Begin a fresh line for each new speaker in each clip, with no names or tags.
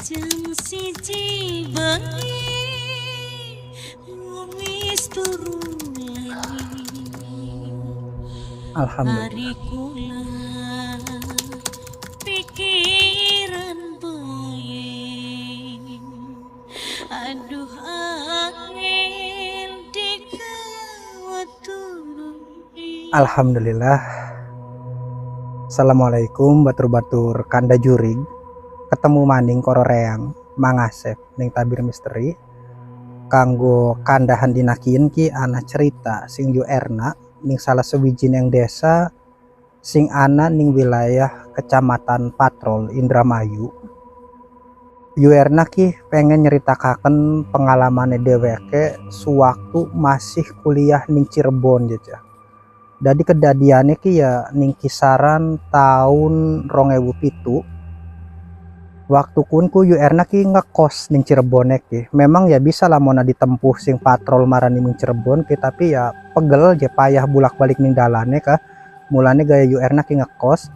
Jam siji bengi wis turu lali
Alhamdulillah.
hari kula pikiran bae aduh angin dikawat turun.
Alhamdulillah. Assalamualaikum batur-batur kanda jurig. Ketemu maning koro reang mangasep ning tabir misteri kanggo kandahan dinakin ki ana cerita sing yu erna ning salah sewijin yang desa sing ana ning wilayah kecamatan Patrol Indramayu. Yu erna ki pengen nyeritakaken pengalamane dheweke sewaktu masih kuliah ning Cirebon jaja. Jadi kedadiannya ki ya ning kisaran tahun 2007. Waktu kunku yu erna ki ngekos ning Cirebon ki. Memang ya bisa lah mona ditempuh sing patrol marani ning Cirebon ki, tapi ya pegel je payah bulak-balik ning dalane kah. Mulane gaya yu erna ki ngekos.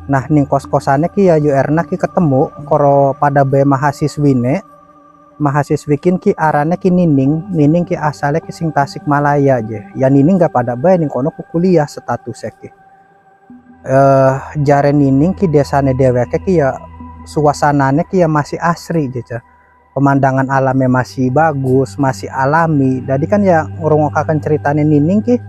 Nah ning kos-kosane ki ya yu erna ki ketemu koro pada be mahasiswine. Mahasiswikin ki arane ki Nining ki asale ki sing Tasikmalaya je. Ya Nining gak pada bae ning kono ku kuliah statusnya ki. Jare Nining ki desane dheweke ki ya suasananya ki ya masih asri aja, pemandangan alamnya masih bagus, masih alami. Jadi kan ya ngrungokaken ceritane Nining ki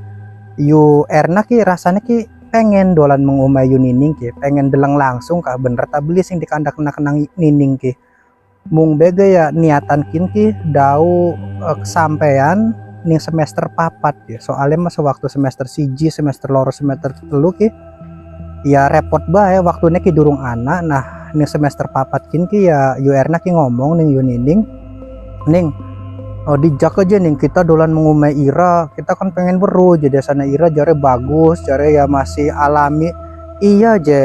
yu erna ki rasanya ki pengen dolan mengumai yu Nining ki, pengen deleng langsung kah bener tak beli sing dikandak kenang Nining ki. Mung bega ya niatan kin ki dau kesampean ning semester papat ya, soalnya mas waktu semester siji, semester loro, semester telu ki ya repot bae waktunya ki durung anak. Nah ning semester papat kin ki ya yu erna ki ngomong ning yu Nining, Ning dijak aja ning kita dolan mengumai Ira, kita kan pengen beru jadi sana Ira jare bagus, jare ya masih alami. Iya je,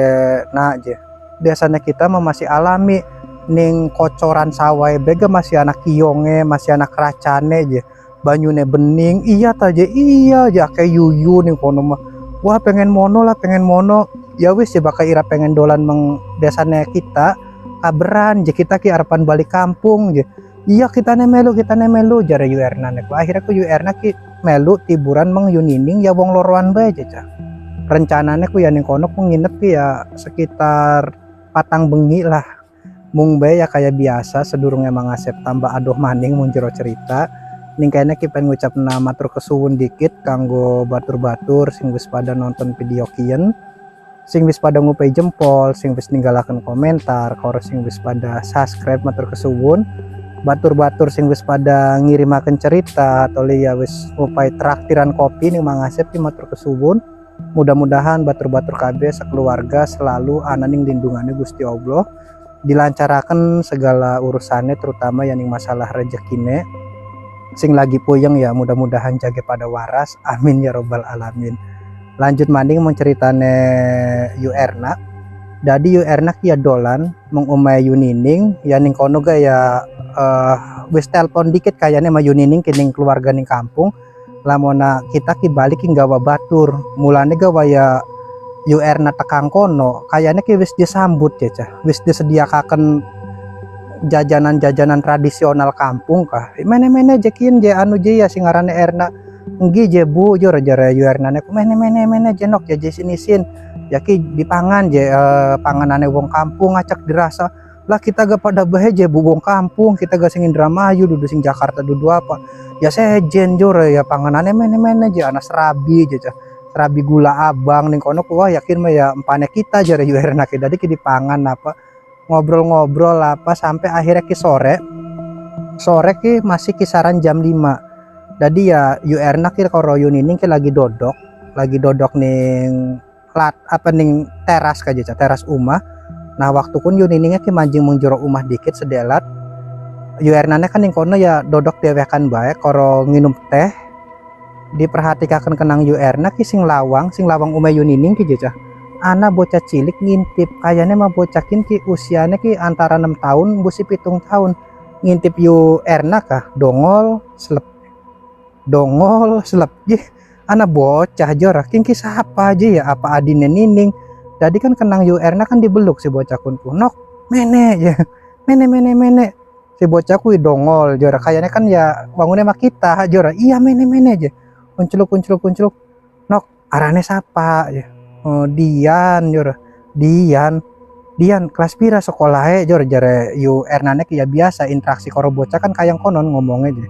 nah je biasanya kita mah masih alami ning kocoran sawah bega masih anak kiyonge, masih anak keracane je, banyune bening. Iya ta je, iya je kayak yuyu ning kono mah. Wah pengen mono lah, pengen mono. Ya wis ya bakal Ira pengen dolan meng desane kita kaberan je kita ki harapan balik kampung je. Iya kita melu jare yu erna nek. Akhirnya ku yu erna ki melu tiburan meng yu Nining ya wong loroan bae je cah. Rencananya ku ya ning kono ku nginep ki ya sekitar patang bengi lah. Mung bae ya kayak biasa sedurunge mangasep tambah adoh maning mun jero cerita. Ning kayaknya ki pengen ngucap matur kesuwun dikit kanggo batur-batur sing wis pada nonton video kien, sing wis pada ngupai jempol, sing wis ninggalaken komentar, karo sing wis pada subscribe matur kesuwun. Batur-batur sing wis pada ngirimaken cerita atau ya wis ngupai traktiran kopi ning mangasep ki matur kesuwun. Mudah-mudahan batur-batur kabeh sekeluarga selalu ana ning lindungane Gusti Allah, dilancaraken segala urusannya terutama yang masalah rezekine. Sing lagi puyeng ya mudah-mudahan jaga pada waras, amin ya robbal alamin. Lanjut maning menceritane yu erna. Jadi yu erna ki ya dolan mengumai yu Nining ya ning kono ga ya wis telepon dikit kayaknya sama yu Nining ki ning keluarga ning kampung. Lamona kita ki balik ki gawa batur. Mulane gawa ya yu erna tekang kono kayaknya ki wis disambut ya cah. Wis disediakaken jajanan-jajanan tradisional kampung kah. Mene-mene jekin je anu je ya sing ngaranne Erna. Enggi je bu jor jare yu erna nek mene jenok ya je sinisin. Ya ki dipangan je panganane wong kampung ngacak dirasa. Lah kita gak pada bae je bu wong kampung, kita gak sing Indramayu dudu sing Jakarta dudu apa. Ya sejen jor ya panganane mene je ana serabi je cah. Serabi gula abang ning kono ku wah yakin mah ya empane kita jare yu erna ki dadi ki dipangan apa. Ngobrol-ngobrol apa sampai akhirnya ki sore ki masih kisaran jam 5. Jadi ya yu erna ki karo yu Nining ki lagi dodok ning ning teras kaja teras umah. Nah waktu kun yu Niningnya ki manjing mengjero umah dikit sedelat. Yu erna kan ning kono ya dodok dewekan bae karo nginum teh. Diperhatikaken kenang yu erna ki sing lawang umah yu Nining ki jaja. Ana bocah cilik ngintip kayaknya mah bocah ki usianya ki antara 6 tahun busi 7 tahun ngintip yu erna kah dongol selep je ana bocah jorah ki siapa aja ya apa adine Nining. Jadi kan kenang yu erna kan dibeluk si bocah kunku nok mene ya mene si bocah ku dongol jora kayaknya kan ya bangunnya mah kita jora iya mene aja kunculuk nok arane sapa ya oh, Dian jora Dian kelas pira sekolah jor jare yu Ernane ya biasa interaksi karo bocah kan kayang konon ngomongnya aja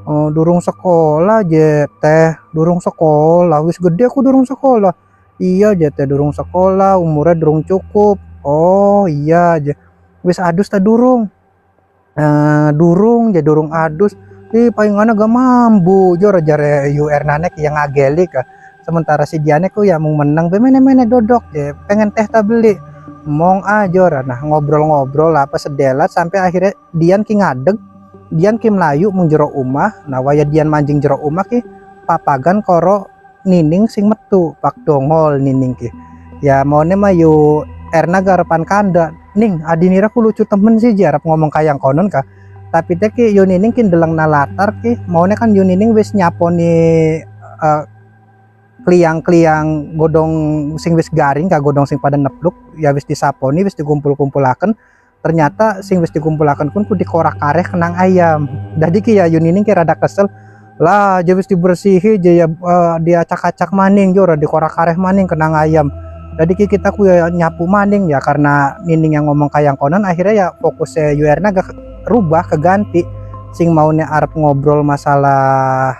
oh, durung sekolah je teh durung sekolah wis gede aku durung sekolah iya je teh durung sekolah umurnya durung cukup oh iya aja wis adus ta durung durung adus palingan gak mampu jor jare yu Ernane yang agelik sementara si Diane ku ya mau menang be mene dodok je pengen teh ta beli mong aja nah ngobrol-ngobrol apa sedelat sampai akhirnya Dian ki ngadeg Dian ki melayu mung jero omah nah waya Dian manjing jero omah ki papagan koro Nining sing metu pak dongol Nining ki ya maunya mah yu Erna garepan kanda ning adinira ku lucu temen sih jarap ngomong kayang konon kah tapi teh ki yu Nining ki ndeleng na latar ki maunya kan yu Nining wis nyaponi kliang godong sing wis garing ka godong sing pada nepluk ya wis disaponi wis dikumpul-kumpulaken ternyata sing wis dikumpulaken pun ku dikorak-kareh kenang ayam jadi ki ya Yunining ki rada kesel lah aja wis dibersihi aja ya dia acak-acak maning jora dikorak-kareh maning kenang ayam jadi ki kita ku ya nyapu maning ya karena Nining yang ngomong kayang konon akhirnya ya fokusnya Yuerna gak rubah keganti sing maunya arep ngobrol masalah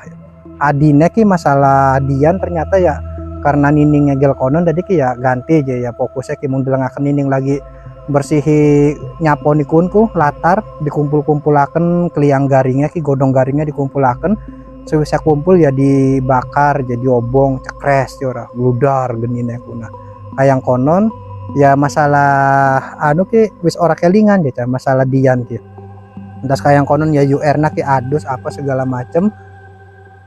adine ki masalah Dian ternyata ya karena Nining ngegel konon jadi ki ya ganti aja ya fokusnya ki mung delengaken Nining lagi bersihi nyaponi kunku latar dikumpul-kumpulaken kliang garingnya ki godong garingnya dikumpulaken sewisa kumpul ya dibakar jadi obong cekres ora gludar genine kuna kayang konon ya masalah anu ki wis ora kelingan ya masalah Dian ki ndas kayang konon ya Yuerna ki adus apa segala macem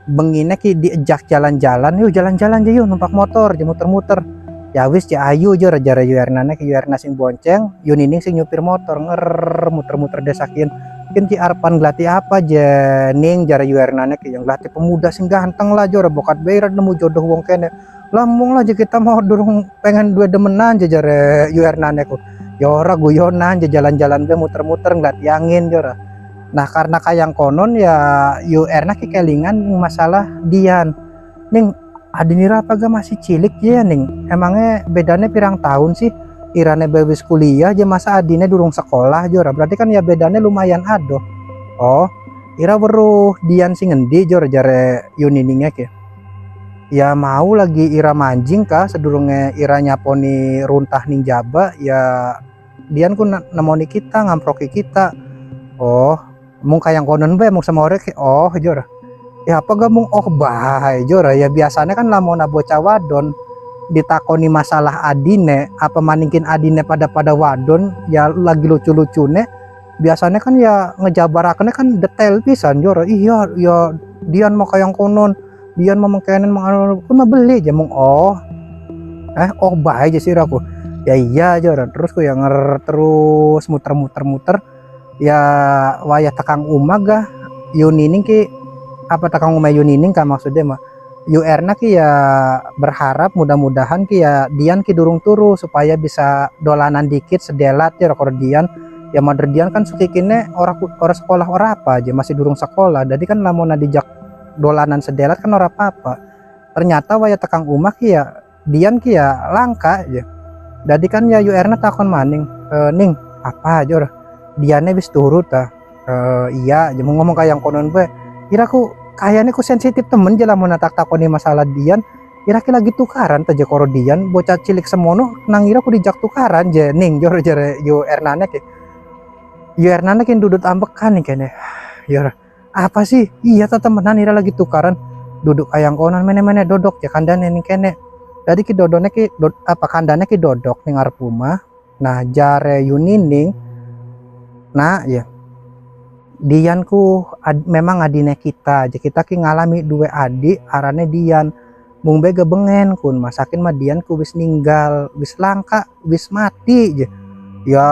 bengine ki diejak jalan-jalan yuk jalan-jalan aja yuk numpak motor aja muter-muter ya wis ya ayu aja rajara Yuerna ki Yuerna sing bonceng Yunining sing nyupir motor muter-muter desakin mungkin ki arepan glati apa aja ning jara Yuerna ki yang glati pemuda sing ganteng lah jora bokat beirad nemu jodoh wong kene lambung lah aja kita mau durung pengen dua demenan aja jara Yuerna ku ya ora guyonan aja jalan-jalan be muter-muter glati angin jora. Nah karena kayang konon ya Yuerna ki kelingan masalah Dian ning adinira apa gak masih cilik ya ning emangnya bedanya pirang tahun sih irane bebis kuliah aja masa adine durung sekolah jora berarti kan ya bedanya lumayan adoh oh ira weruh Dian sing ngendi jor jare Yuniningnya ki ya mau lagi ira manjing kah sedurunge ira nyaponi runtah ning jaba ya Dian ku nemoni kita ngamproki kita oh mung kayang konon be mung sama orek oh jora ya apa gak mung oh bahai jora ya biasanya kan lamona bocah wadon ditakoni masalah adine apa maningkin adine pada wadon ya lagi lucu-lucune biasanya kan ya ngejabarakannya kan detail pisan jora iya ya Dian mau kayang konon Dian mau mengkenen mau mah beli aja mung oh bahai aja sih aku ya iya jora terus ku yang terus muter ya wayah takang umaga Yunining ki apa takang umah Yunining kan maksudnya mah Yuerna ki ya berharap mudah-mudahan ki ya Dian ki durung turu supaya bisa dolanan dikit sedelat ya rekor Dian ya mader Dian kan sukikine orang sekolah ora apa aja masih durung sekolah jadi kan lamun dijak dolanan sedelat kan ora apa-apa ternyata wayah takang umah ki ya Dian ki ya langka aja jadi kan ya Yuerna takon maning ning apa aja ora Diane wis turut iya aja mau ngomong kayang konon be kira ku kayaknya ku sensitif temen jelah mau natak takoni masalah Dian kira lagi tukaran taja koro Dian bocah cilik semono nang ira ku dijak tukaran je ning jor jare Yuerna ki Yuerna ki dudut ambekan nih kene ya apa sih iya ta temenan ira lagi tukaran duduk kayang konon mene dodok ya kandane ning kene jadi ki dodone ki apa kandane ki dodok ning arep rumah nah jare Yunining nah ya Dian ku memang adine kita aja kita ki ngalami dua adik arane Dian mung bega bengen kun masakin mah Dian ku wis ninggal wis langka wis mati aja ya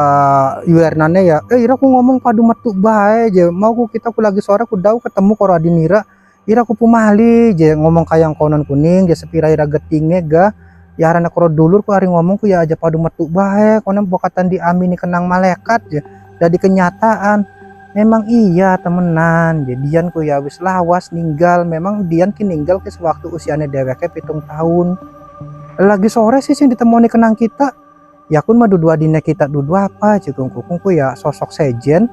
Yuernane ya ira ku ngomong padu metu bae aja mau ku kita ku lagi sore ku dau ketemu karo adinira ira ku pumali aja ngomong kayang konon kuning ya sepira ira getinge ga ya arane karo dulur ku ari ngomong ku ya aja padu metu bae konon bokatan diamini kenang malaikat aja Dari kenyataan memang iya temenan jadian ku ya wis lawas ninggal. Memang Dian ki ninggal ke sewaktu usianya dheweke 7 tahun. Lagi sore sih sing ditemoni kenang kita ya kun mah dua dina kita dua apa kungku ya sosok sejen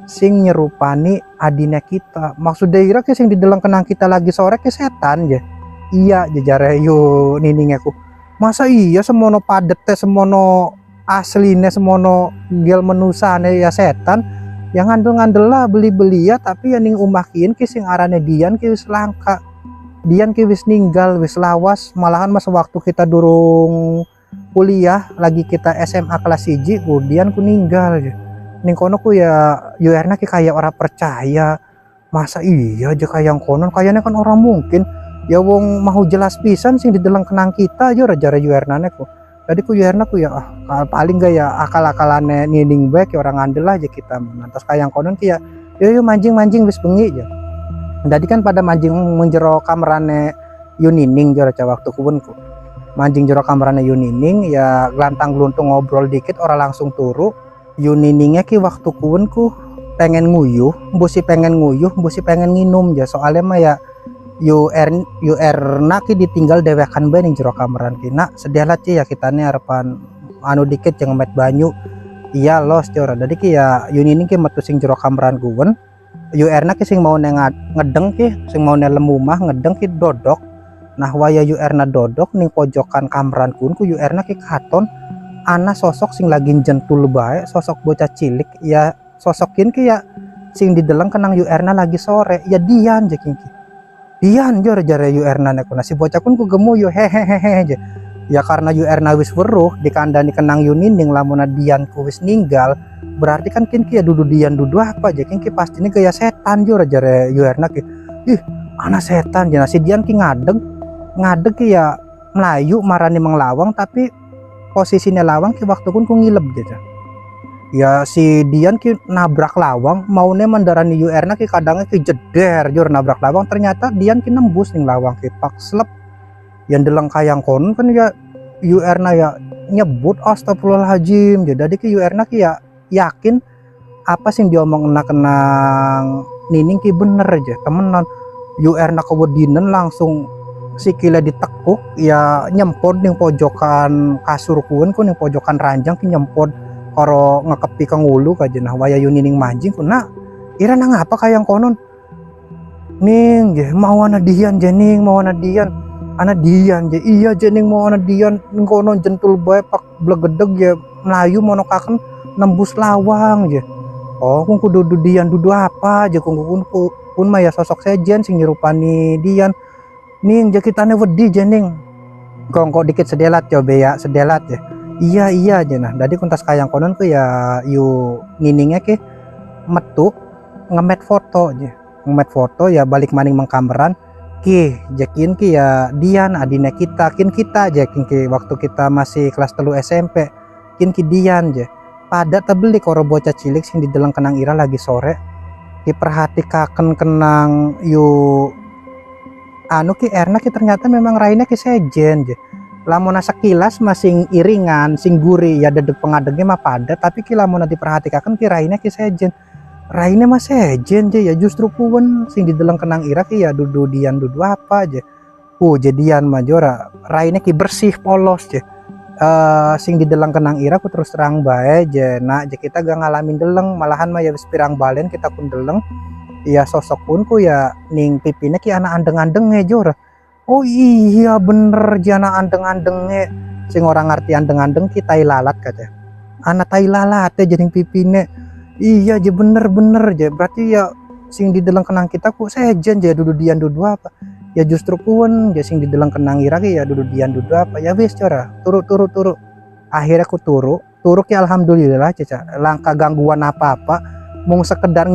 sing nyerupani adina kita. Maksud daerah ke sing didelang kenang kita lagi sore ke setan ya. Iya jejare yo nining aku. Masa iya semono padet teh semono asline semono gel menusane ya setan. Yang ngandel-ngandel lah beli-beli ya tapi ya ning umakin ki sing arane Dian ki wis langka. Dian ki wis ninggal wis lawas malahan masa waktu kita durung kuliah lagi kita SMA kelas 1 Dian ku ninggal ya. Ning kono ku ya Yuerna ki kayak orang percaya. Masa iya aja kayak konon kayaknya kan orang mungkin ya wong mau jelas pisan sing didelang kenang kita aja raja Yuerna ku. Tadi ku Yuerna ku ya paling gak ya akal-akalane nining bae orang ngandel aja kita. Terus kayak konon ki ya yo mancing-mancing wis bengi aja. Tadi kan pada mancing menjero kamerane Yunining jero waktu kubunku. Mancing jero kamerane Yunining ya glantang gluntung ngobrol dikit orang langsung turu. Yuniningnya ki waktu kubunku pengen nguyuh, mbusi pengen nguyuh, mbusi pengen nginum ya soalnya mah ya Yuerna ki ditinggal dewekan bae ning jero kameran ki. Nak sedih lah ya kitane harapan anu dikit jangan met banyu. Iya los jora. Jadi ki ya Yunining ki metu sing jero kameran kuwen. Yuerna ki sing mau ngedeng ki sing mau lemumah ngedeng ki dodok. Nah waya Yuerna dodok ning pojokan kameran kuwen ku Yuerna ki katon ana sosok sing lagi jentul bae, sosok bocah cilik ya sosokin ki ya sing dideleng kenang Yuerna lagi sore ya Dian je ki. Dian jare Yuerna nek si bocah kun ku gemu yo hehehe aja. Ya karena Yuerna wis weruh dikandani kenang Yunining lamun Dian ku wis ninggal berarti kan kin ki ya dudu Dian dudu apa aja kin ki pastine gaya setan jare Yuerna ki. Ih, ana setan jana si Dian ki ngadeg ki ya melayu marani menglawang tapi posisinya lawang ki waktu kun ku ngileb aja. Ya si Dian ki nabrak lawang maune mendarani Yuerna ki kadangnya ki jeder jur nabrak lawang ternyata Dian ki nembus ning lawang ki pak slep yang deleng kayang konon kan ya Yuerna ya nyebut astagfirullahaladzim jadi ki Yuerna ki ya yakin apa sing diomong kenang Nining ki bener aja temenan. Yuerna kewedinan langsung sikile ditekuk ya nyempod ning pojokan kasur kuwen ku ning pojokan ranjang ki nyempod karo ngekepi ke ngulu kaja. Nah waya Yunining mancing ku nak ira nang apa kayang konon ning je mau ana Dian jening mau ana Dian ana Dian je iya jening mau ana Dian ning kono jentul bae pak blegedeg ya melayu monokaken nembus lawang je. Oh kung dudu Dian dudu apa je kung pun mah ya sosok sejen sing nyerupani Dian ning je kitane wedi jening kok dikit sedelat coba ya sedelat ya. Iya aja nah dari kuntas kayang konon ku ya yu niningnya ki metu ngemet foto aja ngemet foto ya balik maning mengkameran ki jakin ki ya Dian adina kita kin kita aja kin ki waktu kita masih kelas 3 SMP kin ki Dian aja pada tebeli koro bocah cilik sing dideleng kenang ira lagi sore diperhatikaken kenang yu anu ki Erna ki ternyata memang raine ki sejen aja. Lamun sekilas masing iringan sing gurih ya dedek pengadegnya mah pada tapi ki lamun diperhatikaken ki raine ki sejen. Raine mah sejen je ya justru puwen sing dideleng kenang ira ki ya dudu Dian dudu apa aja. Jadian mah jora raine ki bersih polos je. Sing dideleng kenang ira ku terus terang bae je nak je kita gak ngalamin deleng malahan mah ya wis pirang balen kita pun deleng. Ya sosok pun ku ya ning pipine ki ana andeng-andenge jora. Oh iya bener jana andeng-andenge sing orang ngerti andeng-andeng ki tai lalat kaca. Anak tai lalat teh jadi pipine. Iya je bener je berarti ya sing dideleng kenang kita ku sejen je dudu Dian dudu apa. Ya justru pun je sing dideleng kenang ira ki ya dudu Dian dudu apa. Ya wis cora turu. Akhirnya ku turu ki alhamdulillah caca. Langka gangguan apa-apa mung sekedar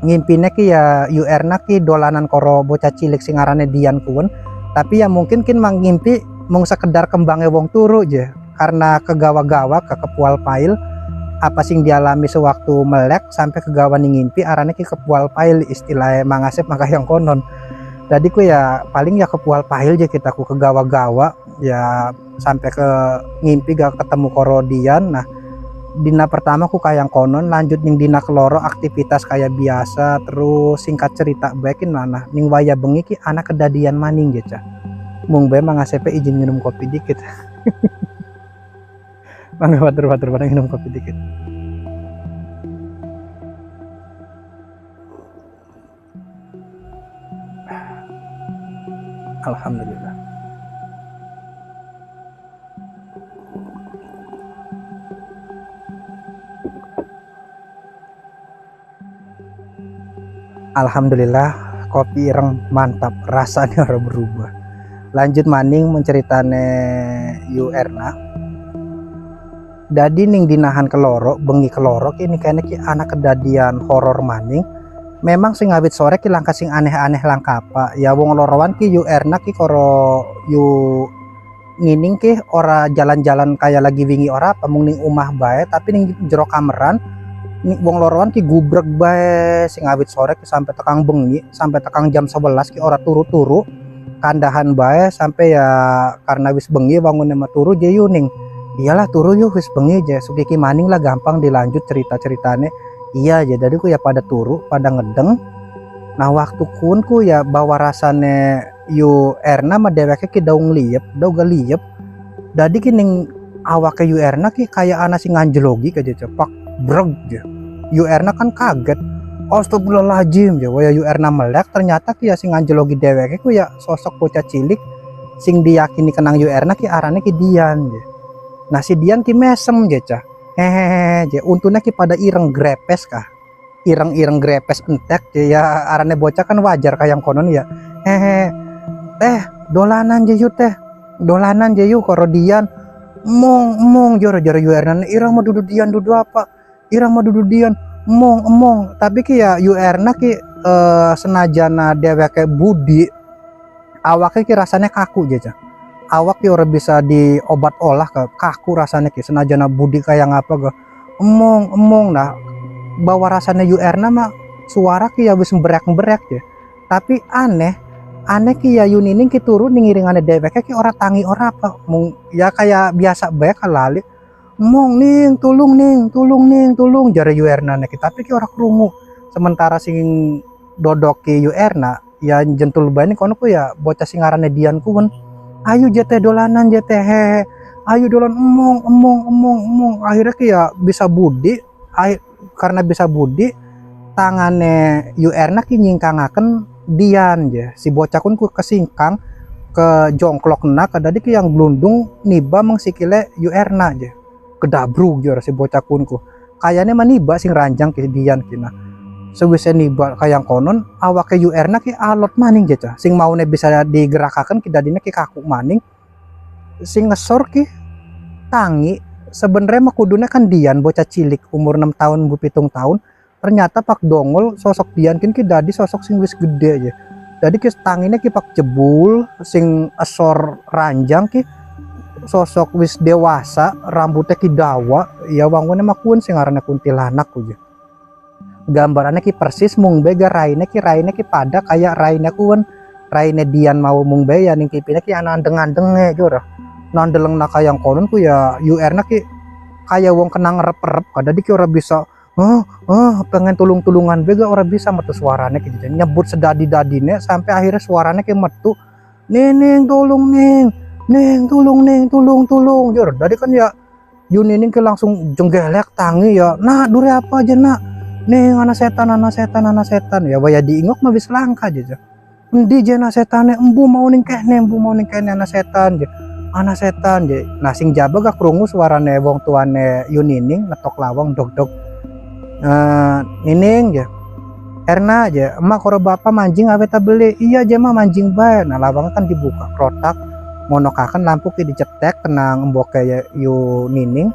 ngimpine ki ya Yuerna ki dolanan karo bocah cilik sing ngarane Dian kuwen tapi ya mungkin kin mang ngimpi mung sekedar kembangnya wong turu je karena kegawa-gawa kepual pail apa sing dialami sewaktu melek sampai kegawa ning ngimpi arane ki kepual pail istilahnya mangasep maka yang konon. Jadi ku ya paling ya kepual pail je kita ku kegawa-gawa ya sampai ke ngimpi gak ketemu karo Dian. Nah Dina pertama ku kayang konon, lanjut ning dina keloro aktivitas kayak biasa, terus singkat cerita baekin mana ning waya bengi ki anak kedadian maning gitu. Mung bae Mang Asep izin minum kopi dikit. Mangga batur-batur pada minum kopi dikit. Alhamdulillah. Alhamdulillah kopi ireng mantap, rasanya ora berubah. Lanjut maning menceritane Yu Erna. Dadi ning dinahan keloro, bengi keloro kini kayaknya ki anak kedadian horor maning. Memang sing ngawit sore ki langkah sing aneh-aneh langkah apa. Ya wong lorowan ki Yu Erna ki koro yu ngining ki ora jalan-jalan kayak lagi wingi ora apa mung ning umah bae tapi ning jero kameran. Wong lorowan ki gubrek bae sing ngawit sore ki sampai tekang bengi, sampai tekang jam 11 ki ora turu-turu. Kandahan bae sampai ya karena wis bengi bangun mah turu je yuning. Iyalah turu yuk wis bengi je sugiki maning lah gampang dilanjut cerita-ceritane. Iya aja dari ku ya pada turu pada ngedeng. Nah waktu kun ku ya bawa rasane Yu Erna mah deweke ki daung liep galiyep. Dadi ki ning awake Yu Erna ki kayak ana sing nganjelogi aja cepak breg je. Yu Erna kan kaget. Astagfirullahaladzim ya waya Yu Erna melek ternyata ki ya sing nganjelogi deweke ku ya sosok bocah cilik sing diyakini kenang Yu Erna ki arane ki Dian je. Nah si Dian ki mesem je cah. Hehehe je untune ki pada ireng grepes kah. Ireng grepes entek je ya arane bocah kan wajar kayang konon ya. Hehe. Dolanan je yu teh. Dolanan je yu karo Dian. Mong jara Yu Erna ireng mah dudu Dian dudu apa? Ireng mah dudu Dian. Emong tapi ki ya Yu Erna ki senajana dheweke budi awake ki rasanya kaku aja. Awak ki ora bisa diobat olah ke kaku rasanya ki senajana budi kayak ngapa ga emong nah bawa rasanya Yu Erna mah suara ki ya wis berek-berek ya. Tapi aneh ki ya Yunining ki turun ning iringane dheweke ki ora tangi ora apa mung ya kayak biasa bae kalali. Mong ning tulung jare Yu Erna nek tapi ki ora krungu. Sementara sing dodok ki Yu Erna ya jentul bae kono ku ya bocah sing ngarane Dian ku ayo jete dolanan jete he ayo dolan emong akhirnya ki ya bisa budi karena bisa budi tangane Yu Erna ki nyingkangaken Dian je si bocah kun ku kesingkang ke jongklok nak dadi ki yang glundung niba mengsikile Yu Erna je kedabrug jor si bocah kun ku kayane maniba sing ranjang ki Dian kina sewise niba kayang konon awake Yu Erna ki alot maning je cah sing maune bisa digerakaken ki dadine ki kaku maning sing ngesor ki tangi sebenarnya mah kudune kan Dian bocah cilik umur 6 tahun bu 7 tahun ternyata pak dongol sosok Dian ki dadi sosok sing wis gede aja jadi ki tangine ki pak jebul sing esor ranjang ki sosok wis dewasa rambutnya ki dawa ya wangune mah kun sing ngaranna kuntilanak aja gambarannya ki persis mung bega raine ki pada kayak raine kuwen raine Dian mau mung be ya ning kipine ki ana andeng-andenge jora nandeleng nak kayang konon ku ya Yu Erna ki kayak wong kenang rep-rep kada ki ora bisa pengen tulung-tulungan bega ora bisa metu suarane ki nyebut sedadi-dadine sampai akhirnya suarane ki metu ning tulung jor dari kan ya Yunining ki langsung jenggelek tangi ya nah dure apa aja nak ning anak setan ya waya diingok mah wis langka aja endi je anak setane embu mau ning kene anak setan je nah sing jaba gak krungu suarane wong tuane Yunining ngetok lawang dog Nining je Erna aja emak karo bapak mancing awe ta beli iya aja mah mancing bae nah lawang kan dibuka krotak monokaken lampu ki dicetek tenang emboke Yunining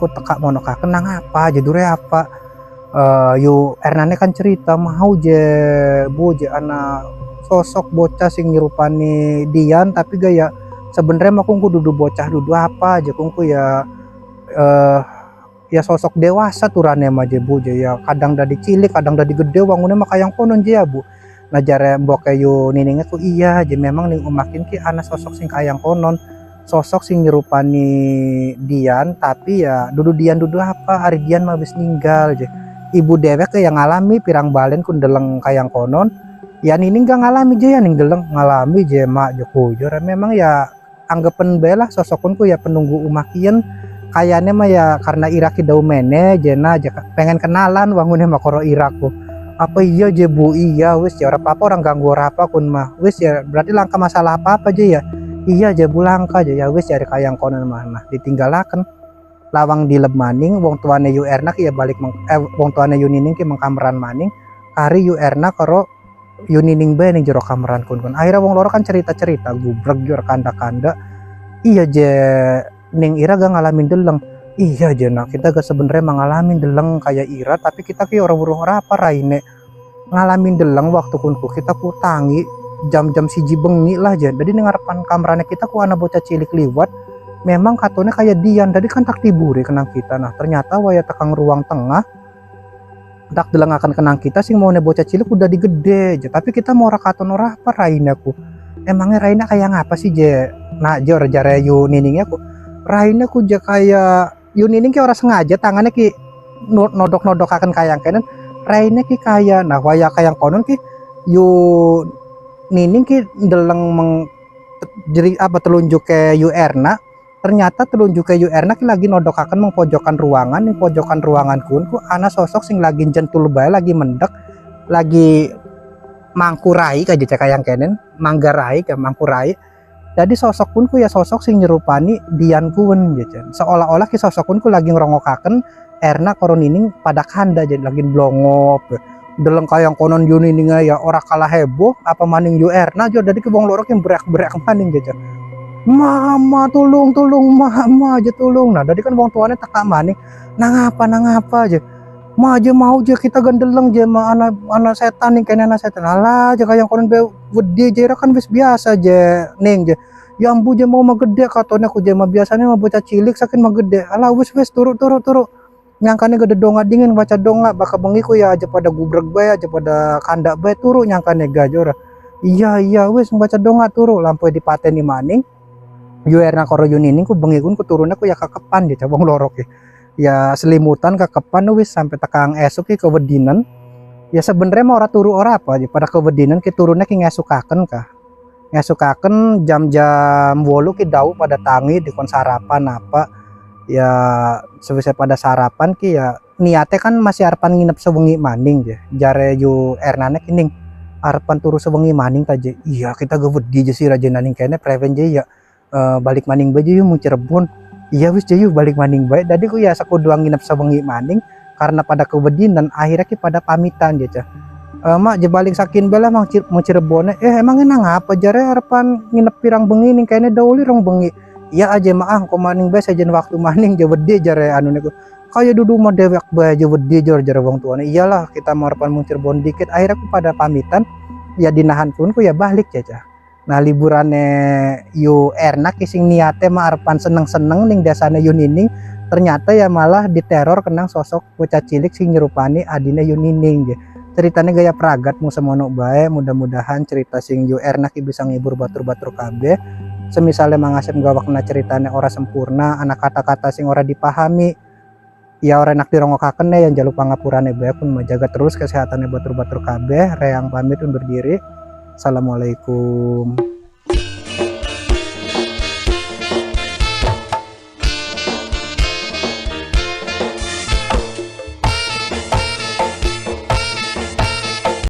ku teka monokaken nang apa jadure apa Yu Erna kan cerita mau je bu je anak sosok bocah sing nyerupani Dian tapi gaya sebenarnya mah kungku dudu bocah dudu apa aja kungku ya ya sosok dewasa turane mah je bu je ya kadang dadi cilik kadang dadi gede wangune mah kayang konon je ya bu nah jare mbok Yu Niningnya ku iya je memang ning umakin ki ana sosok sing kayang konon sosok sing nyerupani Dian, tapi ya dudu Dian dudu apa hari Dian mah habis ninggal je. Ibu dewek ke yang ngalami pirang balen kun deleng kayang konon ya Nining gak ngalami je ya ning deleng ngalami je mak Joko jujur memang ya anggapan bela sosokunku ya penunggu umakian kayaknya mah ya karena Iraki dau mene jena pengen kenalan wangunnya makoro Iraku apa iya je bu iya wis ya ora apa-apa orang ganggu ora apa kun mah wis ya berarti langka masalah apa je ya iya je bu langka je ya wis ya kayang konon mah nah ditinggalaken lawang dileb maning wong tuane yu erna ya balik wong tuane yu Nining ki mengkameran maning kari yu erna karo yu Nining bae ning jero kameran kun akhirnya wong loro kan cerita-cerita gubrek jur kanda-kanda iya je Ning Ira gak ngalamin deleng iya je nak kita gak sebenarnya ngalamin deleng kayak Ira tapi kita ki orang-orang apa raine ngalamin deleng waktu kunku kita ku tangi jam-jam siji bengi lah je jadi ning ngarepan kamerane kita ku ana bocah cilik liwat memang katone kayak Dian tadi kan tak tiburi kenang kita nah ternyata waya tekang ruang tengah tak deleng akan kenang kita sing mau bocah cilik udah digede aja tapi kita mau rakaton ora apa Raina ku emangnya Raina kayak ngapa sih je nah jor jare yu Niningnya ku Raina ku je kayak yu Nining ki ora sengaja tangannya ki nodok-nodok akan kayang kenen Raina ki kayak nah waya kayang konon ki yu Nining ki deleng jadi apa telunjuk ke yu Erna ternyata telunjuk ke yu Erna ki lagi nodok akan mengpojokan ruangan ning pojokan ruangan kun ku ana sosok sing lagi jentul bae lagi mendek lagi mangkurai kayak kayang kenen manggarai ke mangkurai jadi sosok pun ku ya sosok sing nyerupani Dian kun gitu seolah-olah ki sosok pun ku lagi ngerongokaken Erna karo Nining pada kanda jadi lagi blongop deleng kayang konon yu Nining ya ora kalah heboh apa maning yu Erna jo jadi ke wong loro ki berak-berak maning gitu mama tolong mama aja tolong nah jadi kan wong tuane teka maning nang apa aja ma aja mau aja kita gandeleng je ma anak setan nih kene anak setan alah aja kayang konon be wedi je kan wis biasa je ning je ya ambu je mau gede katone ku je mah biasanya mah bocah cilik saking mah gede alah wis turu nyangkane gede donga dingin baca donga bakal bengi ku ya aja pada gubrek bae aja pada kandak bae turu nyangkane gajor iya wis baca donga turu lampu dipateni maning yu Erna karo yu Nining ku bengi kun keturunnya ku ya kekepan dia cabang lorok ya selimutan kekepan wis sampai tekang esuk ki kewedinan ya sebenarnya mau ora turu ora apa aja pada kewedinan ki turunnya ki ngesukaken jam-jam 8 ki dau pada tangi dikon sarapan apa ya selesai pada sarapan ki ya niate kan masih harapan nginep sewengi maning je jare yu Erna nek kining harapan turu sewengi maning ta je iya kita gewedi je si raja naning kene preven je ya balik maning baju yuk mau Cirebon iya wis yuk balik maning bae tadi ku ya sakudu nginep sawengi maning karena pada kewedinan akhirnya ki pada pamitan dia cah mak je balik sakin bela mau Cirebon emang nang apa jare harapan nginep pirang bengi ning kene dauli rong bengi iya aja maang ko maning bae sajen waktu maning je wedi jare anu niku kaya dudu mah dewek bae je wedi jare wong tuane iyalah kita mau harapan mau Cirebon dikit akhirnya ku pada pamitan ya dinahan pun ku ya balik cah nah liburannya yu Erna kising niate mah arepan seneng-seneng ning dasane yu Nining ternyata ya malah diteror kenang sosok bocah cilik sing nyerupani adine yu Nining je ceritanya gaya peragat mu semono bae mudah-mudahan cerita sing yu Erna ki bisa ngibur batur-batur kabeh semisale mangasep gawakna ceritanya ora sempurna anak kata-kata sing ora dipahami ya ora enak dirongokaken yang jalu pangapurane bae pun menjaga terus kesehatannya batur-batur kabeh reang pamit undur diri. Assalamualaikum.